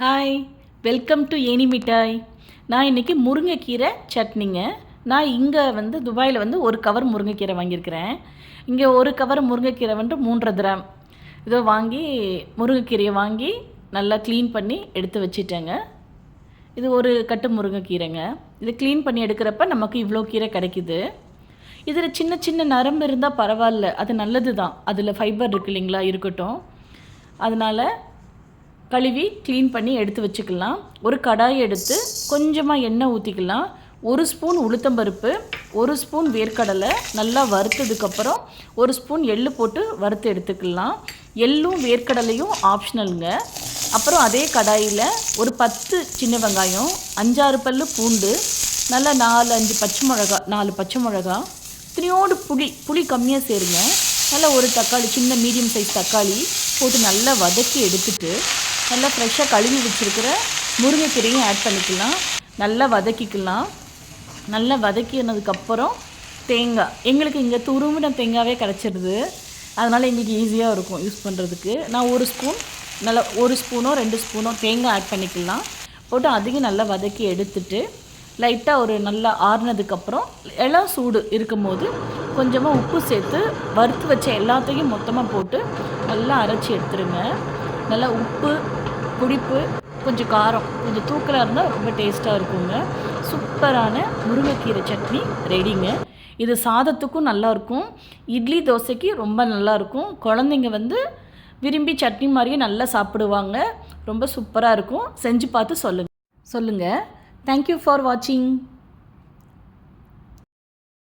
Hi, welcome to any மிட்டாய். நான் இன்றைக்கி முருங்கைக்கீரை சட்னிங்க. நான் இங்கே துபாயில் ஒரு கவர் முருங்கைக்கீரை வாங்கியிருக்கிறேன். இங்கே ஒரு கவர் முருங்கைக்கீரை 3.5 கிராம் இதோ வாங்கி முருங்கைக்கீரையை வாங்கி நல்லா க்ளீன் பண்ணி எடுத்து வச்சிட்டேங்க. இது ஒரு கட்டு முருங்கைக்கீரைங்க. இது க்ளீன் பண்ணி எடுக்கிறப்ப நமக்கு இவ்வளோ கீரை கிடைக்குது. இதில் சின்ன சின்ன நரம்பு இருந்தால் பரவாயில்ல, அது நல்லது தான். அதில் ஃபைபர் இருக்குது இல்லைங்களா, இருக்கட்டும். அதனால் கழுவி க்ளீன் பண்ணி எடுத்து வச்சுக்கலாம். ஒரு கடாய் எடுத்து கொஞ்சமாக எண்ணெய் ஊற்றிக்கலாம். 1 ஸ்பூன் உளுத்தம்பருப்பு, 1 ஸ்பூன் வேர்க்கடலை நல்லா வறுத்ததுக்கப்புறம் 1 ஸ்பூன் எள்ளு போட்டு வறுத்து எடுத்துக்கலாம். எள்ளும் வேர்க்கடலையும் ஆப்ஷனலுங்க. அப்புறம் அதே கடாயில் ஒரு 10 சின்ன வெங்காயம், 5-6 பல்லு பூண்டு, நல்லா 4-5 பச்சை மிளகா, 4 பச்சை மிளகா, இத்தனையோடு புளி கம்மியாக சேருங்க. நல்லா ஒரு தக்காளி, சின்ன மீடியம் சைஸ் தக்காளி போட்டு நல்லா வதக்கி எடுத்துட்டு நல்லா ஃப்ரெஷ்ஷாக கழுவி வச்சுருக்கிற முருங்கைக்கீரையும் ஆட் பண்ணிக்கலாம். நல்லா வதக்கிக்கலாம். நல்லா வதக்கினதுக்கப்புறம் தேங்காய், எங்களுக்கு இங்கே துருவின தேங்காவே கிடச்சிடுது. அதனால் எங்களுக்கு ஈஸியாக இருக்கும் யூஸ் பண்ணுறதுக்கு. நான் 1 ஸ்பூன், நல்லா 1 ஸ்பூனோ 2 ஸ்பூனோ தேங்காய் ஆட் பண்ணிக்கலாம். போட்டு அதையும் நல்லா வதக்கி எடுத்துட்டு லைட்டாக ஒரு நல்லா ஆறுனதுக்கப்புறம் எல்லாம் சூடு இருக்கும் போது கொஞ்சமாக உப்பு சேர்த்து வறுத்து வச்ச எல்லாத்தையும் மொத்தமாக போட்டு நல்லா அரைச்சி எடுத்துருங்க. நல்லா உப்பு, புளிப்பு, கொஞ்சம் காரம், கொஞ்சம் தூக்கலாக இருந்தால் ரொம்ப டேஸ்ட்டாக இருக்குங்க. சூப்பரான முருங்கைக்கீரை சட்னி ரெடிங்க. இது சாதத்துக்கும் நல்லாயிருக்கும், இட்லி தோசைக்கு ரொம்ப நல்லாயிருக்கும். குழந்தைங்க விரும்பி சட்னி மாதிரியே நல்லா சாப்பிடுவாங்க. ரொம்ப சூப்பராக இருக்கும். செஞ்சு பார்த்து சொல்லுங்கள். தேங்க்யூ ஃபார் வாட்சிங்.